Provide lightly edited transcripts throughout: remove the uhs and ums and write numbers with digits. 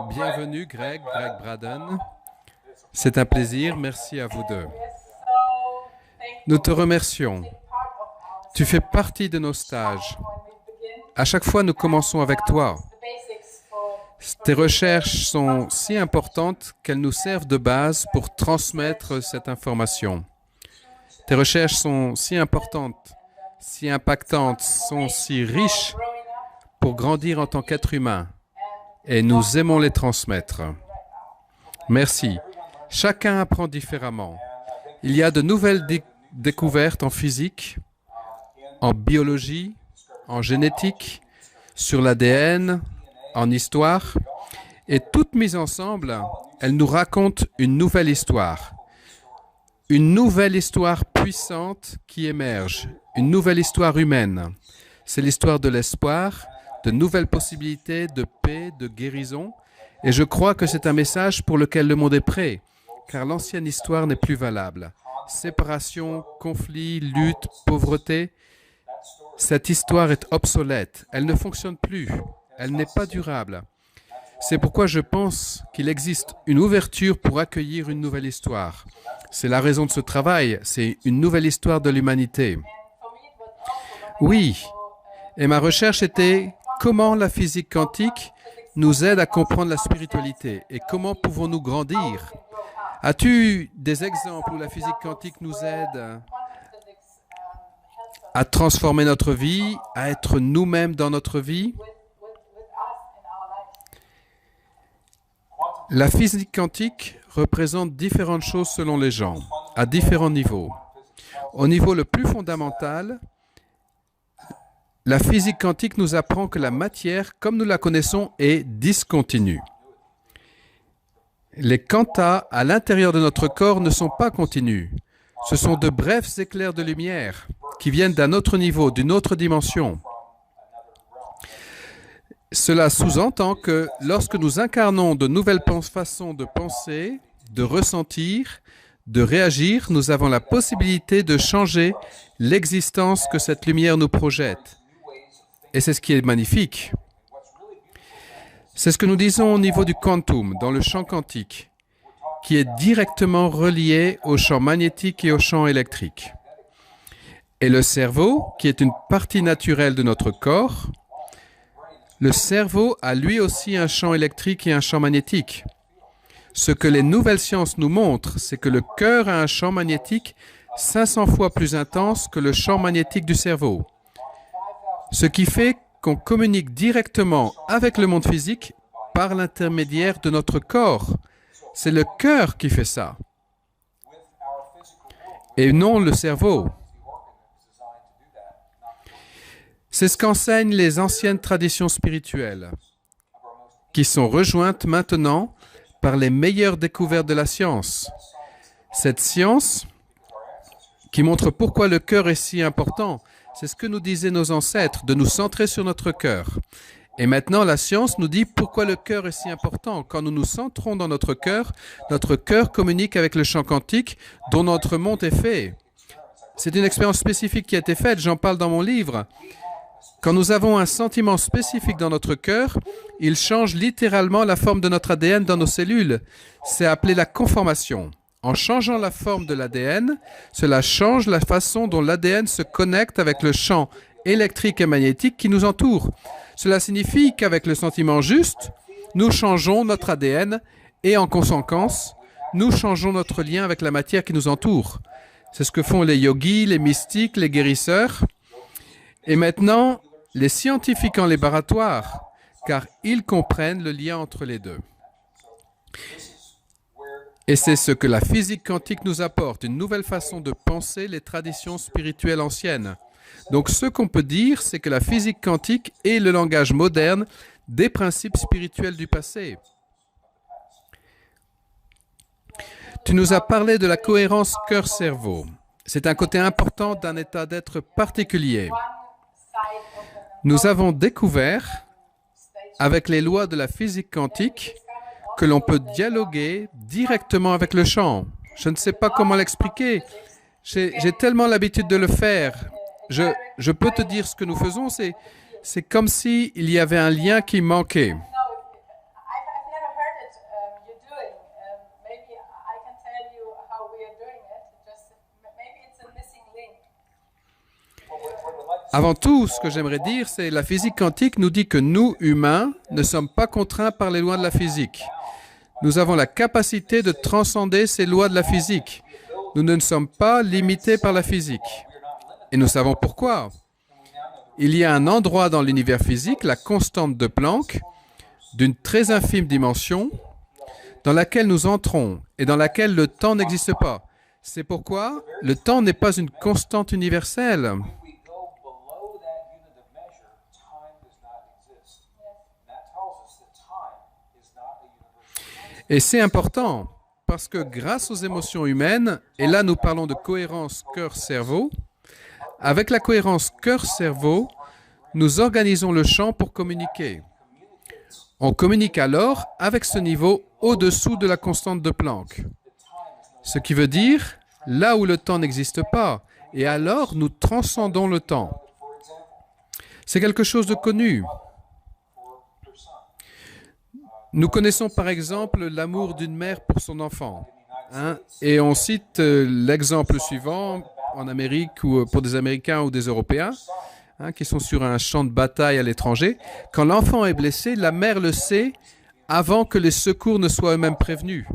Bienvenue Greg Braden. C'est un plaisir, merci à vous deux. Nous te remercions. Tu fais partie de nos stages. À chaque fois, nous commençons avec toi. Tes recherches sont si importantes qu'elles nous servent de base pour transmettre cette information. Tes recherches sont si importantes, si impactantes, sont si riches pour grandir en tant qu'être humain. Et nous aimons les transmettre. Merci. Chacun apprend différemment. Il y a de nouvelles découvertes en physique, en biologie, en génétique, sur l'ADN, en histoire. Et toutes mises ensemble, elles nous racontent une nouvelle histoire. Une nouvelle histoire puissante qui émerge. Une nouvelle histoire humaine. C'est l'histoire de l'espoir, de nouvelles possibilités de paix, de guérison. Et je crois que c'est un message pour lequel le monde est prêt, car l'ancienne histoire n'est plus valable. Séparation, conflit, lutte, pauvreté, cette histoire est obsolète. Elle ne fonctionne plus. Elle n'est pas durable. C'est pourquoi je pense qu'il existe une ouverture pour accueillir une nouvelle histoire. C'est la raison de ce travail. C'est une nouvelle histoire de l'humanité. Oui, et ma recherche était comment la physique quantique nous aide à comprendre la spiritualité et comment pouvons-nous grandir. As-tu des exemples où la physique quantique nous aide à transformer notre vie, à être nous-mêmes dans notre vie? La physique quantique représente différentes choses selon les gens, à différents niveaux. Au niveau le plus fondamental, la physique quantique nous apprend que la matière, comme nous la connaissons, est discontinue. Les quantas à l'intérieur de notre corps ne sont pas continus. Ce sont de brefs éclairs de lumière qui viennent d'un autre niveau, d'une autre dimension. Cela sous-entend que lorsque nous incarnons de nouvelles façons de penser, de ressentir, de réagir, nous avons la possibilité de changer l'existence que cette lumière nous projette. Et c'est ce qui est magnifique. C'est ce que nous disons au niveau du quantum, dans le champ quantique, qui est directement relié au champ magnétique et au champ électrique. Et le cerveau, qui est une partie naturelle de notre corps, le cerveau a lui aussi un champ électrique et un champ magnétique. Ce que les nouvelles sciences nous montrent, c'est que le cœur a un champ magnétique 500 fois plus intense que le champ magnétique du cerveau. Ce qui fait qu'on communique directement avec le monde physique par l'intermédiaire de notre corps. C'est le cœur qui fait ça. Et non le cerveau. C'est ce qu'enseignent les anciennes traditions spirituelles, qui sont rejointes maintenant par les meilleures découvertes de la science. Cette science qui montre pourquoi le cœur est si important, c'est ce que nous disaient nos ancêtres, de nous centrer sur notre cœur. Et maintenant, la science nous dit pourquoi le cœur est si important. Quand nous nous centrons dans notre cœur communique avec le champ quantique dont notre monde est fait. C'est une expérience spécifique qui a été faite, j'en parle dans mon livre. Quand nous avons un sentiment spécifique dans notre cœur, il change littéralement la forme de notre ADN dans nos cellules. C'est appelé la conformation. En changeant la forme de l'ADN, cela change la façon dont l'ADN se connecte avec le champ électrique et magnétique qui nous entoure. Cela signifie qu'avec le sentiment juste, nous changeons notre ADN et en conséquence, nous changeons notre lien avec la matière qui nous entoure. C'est ce que font les yogis, les mystiques, les guérisseurs. Et maintenant, les scientifiques en laboratoire, car ils comprennent le lien entre les deux. Et c'est ce que la physique quantique nous apporte, une nouvelle façon de penser les traditions spirituelles anciennes. Donc ce qu'on peut dire, c'est que la physique quantique est le langage moderne des principes spirituels du passé. Tu nous as parlé de la cohérence cœur-cerveau. C'est un côté important d'un état d'être particulier. Nous avons découvert, avec les lois de la physique quantique, que l'on peut dialoguer directement avec le champ. Je ne sais pas comment l'expliquer. J'ai tellement l'habitude de le faire. Je peux te dire ce que nous faisons, c'est C'est comme s'il y avait un lien qui manquait. Avant tout, ce que j'aimerais dire, c'est que la physique quantique nous dit que nous, humains, ne sommes pas contraints par les lois de la physique. Nous avons la capacité de transcender ces lois de la physique. Nous ne sommes pas limités par la physique. Et nous savons pourquoi. Il y a un endroit dans l'univers physique, la constante de Planck, d'une très infime dimension, dans laquelle nous entrons et dans laquelle le temps n'existe pas. C'est pourquoi le temps n'est pas une constante universelle. Et c'est important, parce que grâce aux émotions humaines, et là nous parlons de cohérence cœur-cerveau, avec la cohérence cœur-cerveau, nous organisons le champ pour communiquer. On communique alors avec ce niveau au-dessous de la constante de Planck. Ce qui veut dire là où le temps n'existe pas, et alors nous transcendons le temps. C'est quelque chose de connu. Nous connaissons par exemple l'amour d'une mère pour son enfant. Et on cite l'exemple suivant en Amérique ou pour des Américains ou des Européens qui sont sur un champ de bataille à l'étranger. Quand l'enfant est blessé, la mère le sait avant que les secours ne soient eux-mêmes prévenus.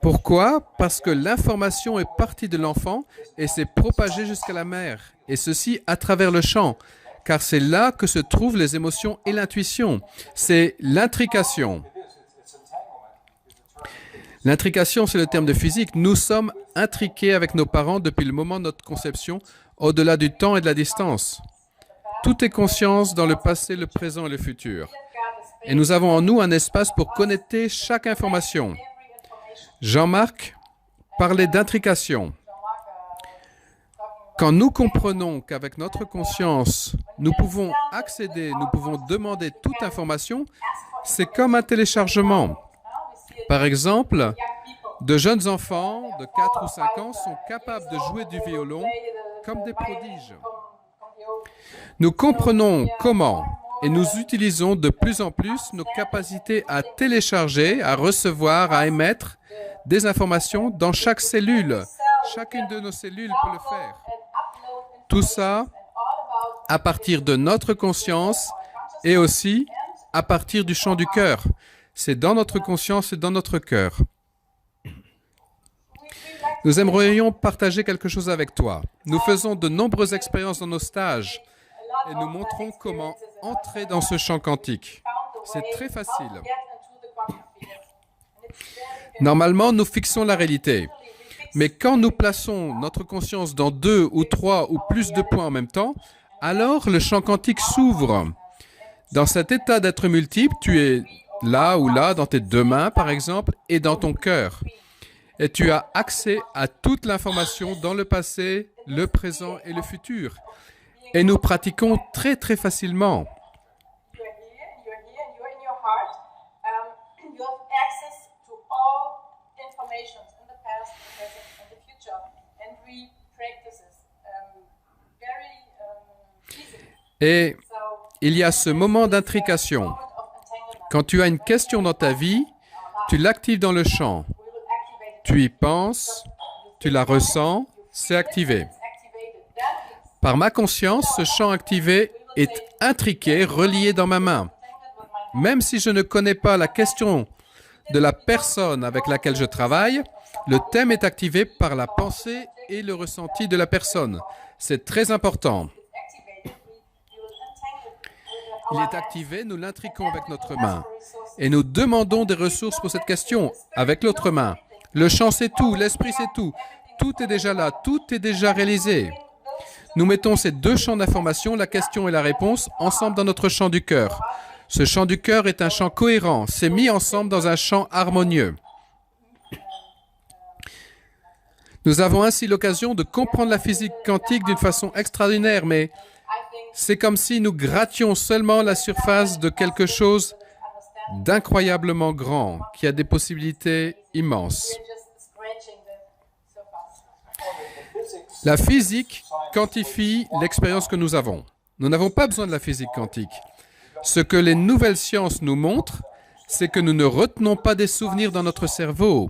Pourquoi? Parce que l'information est partie de l'enfant et s'est propagée jusqu'à la mère. Et ceci à travers le champ. Car c'est là que se trouvent les émotions et l'intuition. C'est l'intrication. L'intrication, c'est le terme de physique. Nous sommes intriqués avec nos parents depuis le moment de notre conception, au-delà du temps et de la distance. Tout est conscience dans le passé, le présent et le futur. Et nous avons en nous un espace pour connecter chaque information. Jean-Marc parlait d'intrication. Quand nous comprenons qu'avec notre conscience, nous pouvons accéder, nous pouvons demander toute information, c'est comme un téléchargement. Par exemple, de jeunes enfants de 4 ou 5 ans sont capables de jouer du violon comme des prodiges. Nous comprenons comment et nous utilisons de plus en plus nos capacités à télécharger, à recevoir, à émettre des informations dans chaque cellule. Chacune de nos cellules peut le faire. Tout ça à partir de notre conscience et aussi à partir du champ du cœur. C'est dans notre conscience et dans notre cœur. Nous aimerions partager quelque chose avec toi. Nous faisons de nombreuses expériences dans nos stages et nous montrons comment entrer dans ce champ quantique. C'est très facile. Normalement, nous fixons la réalité. Mais quand nous plaçons notre conscience dans 2 ou 3 ou plus de points en même temps, alors le champ quantique s'ouvre. Dans cet état d'être multiple, tu es là ou là, dans tes 2 mains par exemple, et dans ton cœur. Et tu as accès à toute l'information dans le passé, le présent et le futur. Et nous pratiquons très très facilement. Et il y a ce moment d'intrication. Quand tu as une question dans ta vie, tu l'actives dans le champ. Tu y penses, tu la ressens, c'est activé. Par ma conscience, ce champ activé est intriqué, relié dans ma main. Même si je ne connais pas la question de la personne avec laquelle je travaille, le thème est activé par la pensée et le ressenti de la personne. C'est très important. Il est activé, nous l'intriquons avec notre main. Et nous demandons des ressources pour cette question avec l'autre main. Le champ, c'est tout. L'esprit, c'est tout. Tout est déjà là. Tout est déjà réalisé. Nous mettons ces 2 champs d'information, la question et la réponse, ensemble dans notre champ du cœur. Ce champ du cœur est un champ cohérent. C'est mis ensemble dans un champ harmonieux. Nous avons ainsi l'occasion de comprendre la physique quantique d'une façon extraordinaire, mais c'est comme si nous grattions seulement la surface de quelque chose d'incroyablement grand, qui a des possibilités immenses. La physique quantifie l'expérience que nous avons. Nous n'avons pas besoin de la physique quantique. Ce que les nouvelles sciences nous montrent, c'est que nous ne retenons pas des souvenirs dans notre cerveau.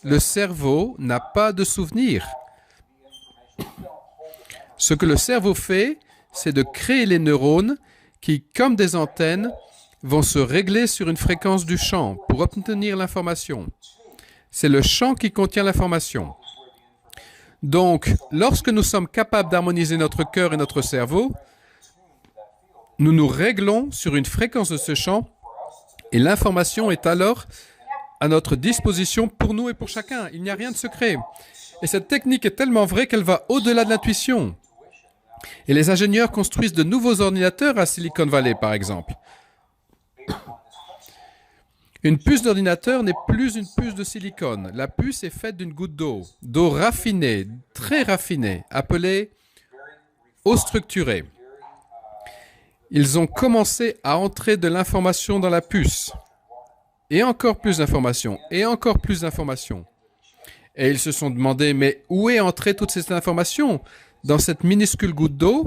Le cerveau n'a pas de souvenirs. Ce que le cerveau fait, c'est de créer les neurones qui, comme des antennes, vont se régler sur une fréquence du champ pour obtenir l'information. C'est le champ qui contient l'information. Donc, lorsque nous sommes capables d'harmoniser notre cœur et notre cerveau, nous nous réglons sur une fréquence de ce champ et l'information est alors à notre disposition pour nous et pour chacun. Il n'y a rien de secret. Et cette technique est tellement vraie qu'elle va au-delà de l'intuition. Et les ingénieurs construisent de nouveaux ordinateurs à Silicon Valley, par exemple. Une puce d'ordinateur n'est plus une puce de silicone. La puce est faite d'une goutte d'eau raffinée, très raffinée, appelée eau structurée. Ils ont commencé à entrer de l'information dans la puce. Et encore plus d'informations, et encore plus d'informations. Et ils se sont demandé, mais où est entrée toute cette information dans cette minuscule goutte d'eau?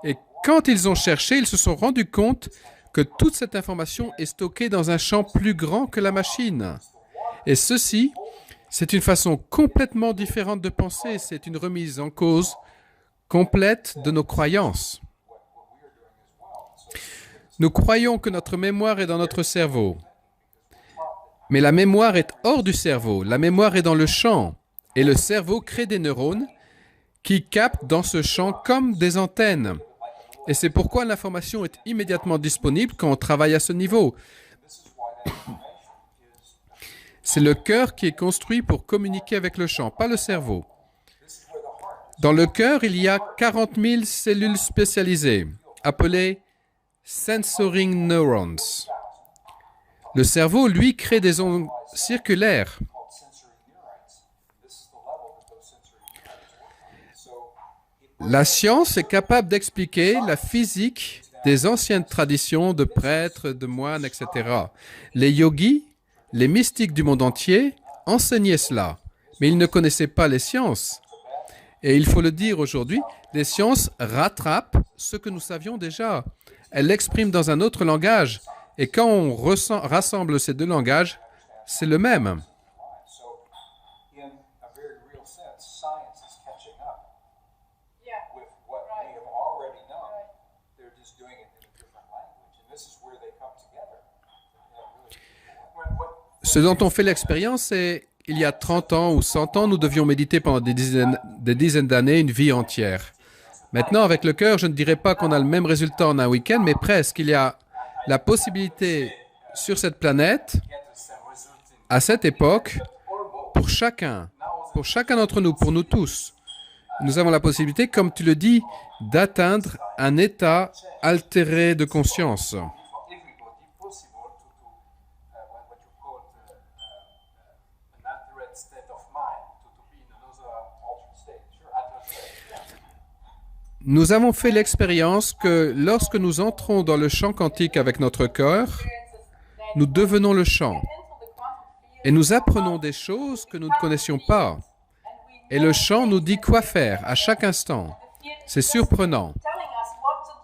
Et quand ils ont cherché, ils se sont rendus compte que toute cette information est stockée dans un champ plus grand que la machine. Et ceci, c'est une façon complètement différente de penser. C'est une remise en cause complète de nos croyances. Nous croyons que notre mémoire est dans notre cerveau. Mais la mémoire est hors du cerveau. La mémoire est dans le champ. Et le cerveau crée des neurones qui captent dans ce champ comme des antennes. Et c'est pourquoi l'information est immédiatement disponible quand on travaille à ce niveau. C'est le cœur qui est construit pour communiquer avec le champ, pas le cerveau. Dans le cœur, il y a 40 000 cellules spécialisées, appelées sensoring neurons. Le cerveau, lui, crée des ondes circulaires. La science est capable d'expliquer la physique des anciennes traditions de prêtres, de moines, etc. Les yogis, les mystiques du monde entier enseignaient cela, mais ils ne connaissaient pas les sciences. Et il faut le dire aujourd'hui, les sciences rattrapent ce que nous savions déjà. Elles l'expriment dans un autre langage. Et quand on rassemble ces deux langages, c'est le même. Ce dont on fait l'expérience, c'est il y a 30 ans ou 100 ans, nous devions méditer pendant des dizaines d'années, une vie entière. Maintenant, avec le cœur, je ne dirais pas qu'on a le même résultat en un week-end, mais presque. Il y a la possibilité sur cette planète, à cette époque, pour chacun d'entre nous, pour nous tous, nous avons la possibilité, comme tu le dis, d'atteindre un état altéré de conscience. Nous avons fait l'expérience que lorsque nous entrons dans le champ quantique avec notre cœur, nous devenons le champ. Et nous apprenons des choses que nous ne connaissions pas. Et le champ nous dit quoi faire à chaque instant. C'est surprenant.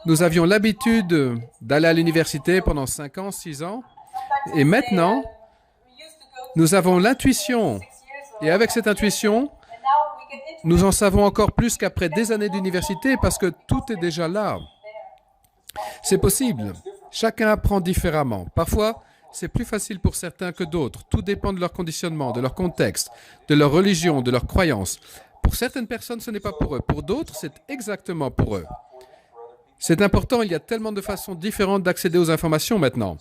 Nous avions l'habitude d'aller à l'université pendant 5 ans, 6 ans. Et maintenant, nous avons l'intuition. Et avec cette intuition, nous en savons encore plus qu'après des années d'université parce que tout est déjà là. C'est possible. Chacun apprend différemment. Parfois, c'est plus facile pour certains que d'autres. Tout dépend de leur conditionnement, de leur contexte, de leur religion, de leurs croyances. Pour certaines personnes, ce n'est pas pour eux. Pour d'autres, c'est exactement pour eux. C'est important, il y a tellement de façons différentes d'accéder aux informations maintenant.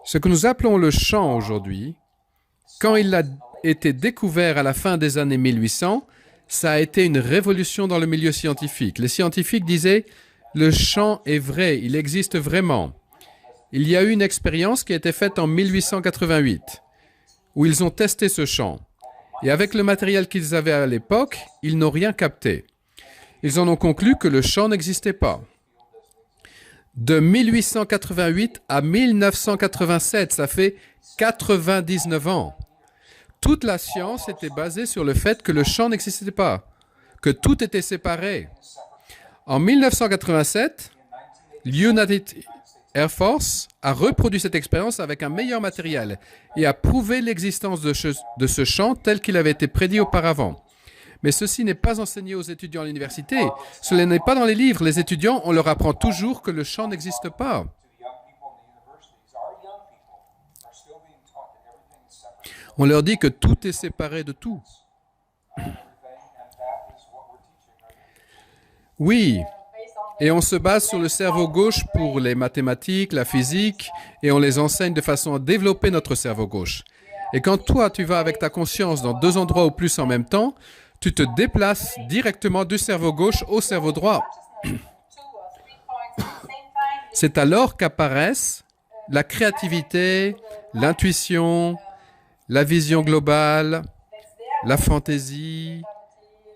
Ce que nous appelons le champ aujourd'hui, quand il a été découvert à la fin des années 1800, ça a été une révolution dans le milieu scientifique. Les scientifiques disaient « le champ est vrai, il existe vraiment ». Il y a eu une expérience qui a été faite en 1888, où ils ont testé ce champ. Et avec le matériel qu'ils avaient à l'époque, ils n'ont rien capté. Ils en ont conclu que le champ n'existait pas. De 1888 à 1987, ça fait 99 ans. Toute la science était basée sur le fait que le champ n'existait pas, que tout était séparé. En 1987, l'United Air Force a reproduit cette expérience avec un meilleur matériel et a prouvé l'existence de ce champ tel qu'il avait été prédit auparavant. Mais ceci n'est pas enseigné aux étudiants à l'université. Cela n'est pas dans les livres. Les étudiants, on leur apprend toujours que le champ n'existe pas. On leur dit que tout est séparé de tout. Oui, et on se base sur le cerveau gauche pour les mathématiques, la physique, et on les enseigne de façon à développer notre cerveau gauche. Et quand toi, tu vas avec ta conscience dans deux endroits ou plus en même temps, tu te déplaces directement du cerveau gauche au cerveau droit. C'est alors qu'apparaissent la créativité, l'intuition, la vision globale, la fantaisie,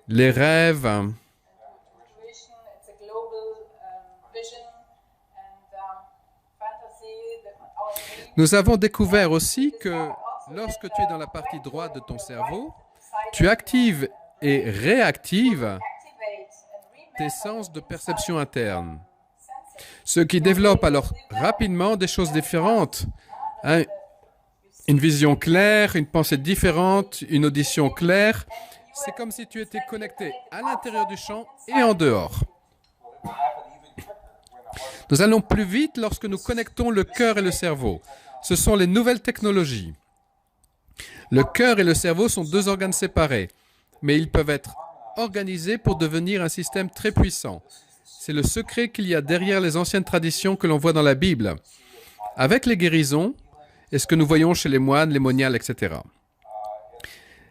les rêves. Nous avons découvert aussi que lorsque tu es dans la partie droite de ton cerveau, tu actives et réactives tes sens de perception interne. Ce qui développe alors rapidement des choses différentes. Une vision claire, une pensée différente, une audition claire. C'est comme si tu étais connecté à l'intérieur du champ et en dehors. Nous allons plus vite lorsque nous connectons le cœur et le cerveau. Ce sont les nouvelles technologies. Le cœur et le cerveau sont deux organes séparés, mais ils peuvent être organisés pour devenir un système très puissant. C'est le secret qu'il y a derrière les anciennes traditions que l'on voit dans la Bible. Avec les guérisons, et ce que nous voyons chez les moines, les moniales, etc.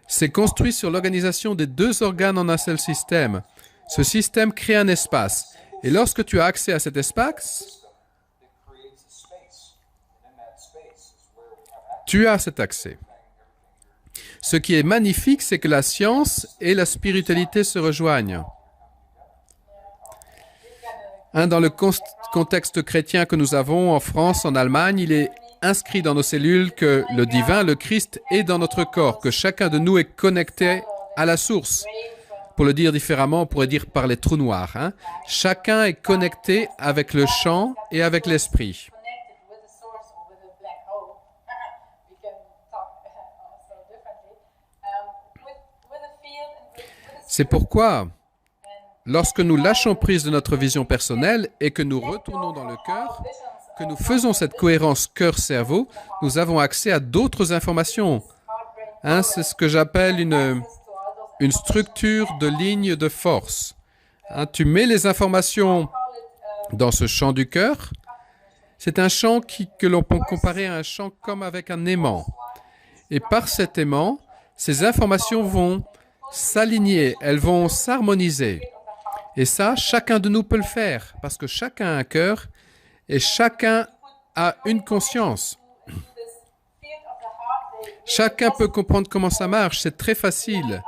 C'est construit sur l'organisation des deux organes en un seul système. Ce système crée un espace. Et lorsque tu as accès à cet espace, tu as cet accès. Ce qui est magnifique, c'est que la science et la spiritualité se rejoignent. Dans le contexte chrétien que nous avons en France, en Allemagne, il est inscrit dans nos cellules que le divin, le Christ, est dans notre corps, que chacun de nous est connecté à la source. Pour le dire différemment, on pourrait dire par les trous noirs. Chacun est connecté avec le champ et avec l'esprit. C'est pourquoi, lorsque nous lâchons prise de notre vision personnelle et que nous retournons dans le cœur, que nous faisons cette cohérence cœur-cerveau, nous avons accès à d'autres informations. C'est ce que j'appelle une structure de ligne de force. Tu mets les informations dans ce champ du cœur. C'est un champ que l'on peut comparer à un champ comme avec un aimant. Et par cet aimant, ces informations vont s'aligner, elles vont s'harmoniser. Et ça, chacun de nous peut le faire, parce que chacun a un cœur et chacun a une conscience. Chacun peut comprendre comment ça marche, c'est très facile.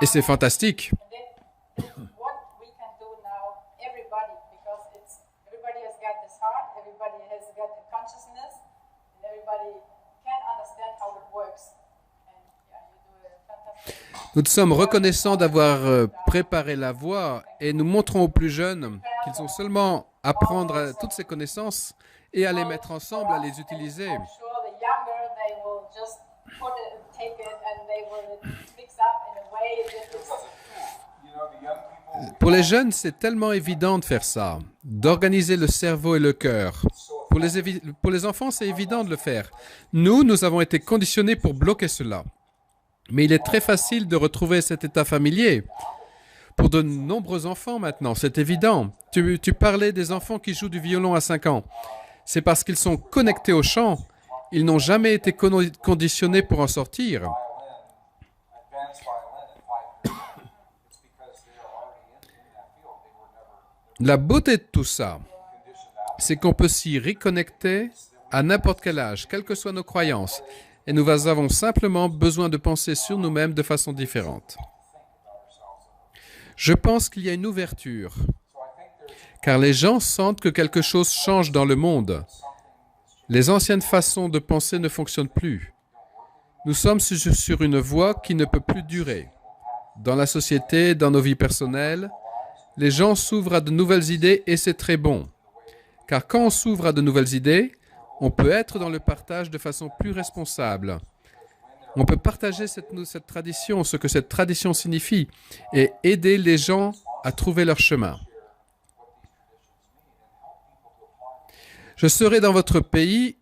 Et c'est fantastique. Nous sommes reconnaissants d'avoir préparé la voie et nous montrons aux plus jeunes qu'ils ont seulement à prendre toutes ces connaissances et à les mettre ensemble, à les utiliser. Pour les jeunes, c'est tellement évident de faire ça, d'organiser le cerveau et le cœur. Pour les enfants, c'est évident de le faire. Nous avons été conditionnés pour bloquer cela. Mais il est très facile de retrouver cet état familier. Pour de nombreux enfants maintenant, c'est évident. Tu parlais des enfants qui jouent du violon à 5 ans. C'est parce qu'ils sont connectés au chant. Ils n'ont jamais été conditionnés pour en sortir. La beauté de tout ça, c'est qu'on peut s'y reconnecter à n'importe quel âge, quelles que soient nos croyances. Et nous avons simplement besoin de penser sur nous-mêmes de façon différente. Je pense qu'il y a une ouverture, car les gens sentent que quelque chose change dans le monde. Les anciennes façons de penser ne fonctionnent plus. Nous sommes sur une voie qui ne peut plus durer. Dans la société, dans nos vies personnelles, les gens s'ouvrent à de nouvelles idées et c'est très bon. Car quand on s'ouvre à de nouvelles idées, on peut être dans le partage de façon plus responsable. On peut partager cette tradition, ce que cette tradition signifie, et aider les gens à trouver leur chemin. Je serai dans votre pays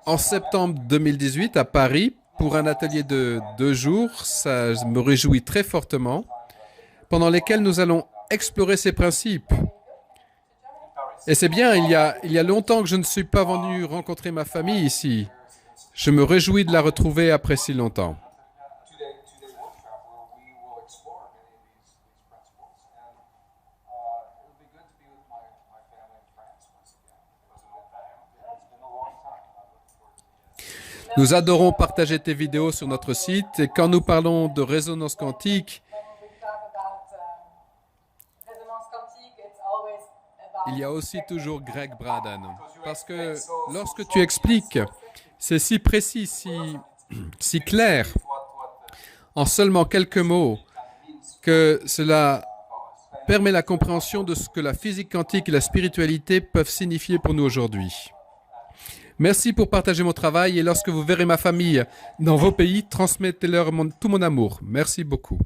en septembre 2018 à Paris pour un atelier de 2 jours. Ça me réjouit très fortement, pendant lesquels nous allons explorer ces principes. Et c'est bien, il y a longtemps que je ne suis pas venu rencontrer ma famille ici. Je me réjouis de la retrouver après si longtemps. Nous adorons partager tes vidéos sur notre site et quand nous parlons de résonance quantique, il y a aussi toujours Greg Braden. Parce que lorsque tu expliques, c'est si précis, si clair, en seulement quelques mots, que cela permet la compréhension de ce que la physique quantique et la spiritualité peuvent signifier pour nous aujourd'hui. Merci pour partager mon travail et lorsque vous verrez ma famille dans vos pays, transmettez-leur tout mon amour. Merci beaucoup.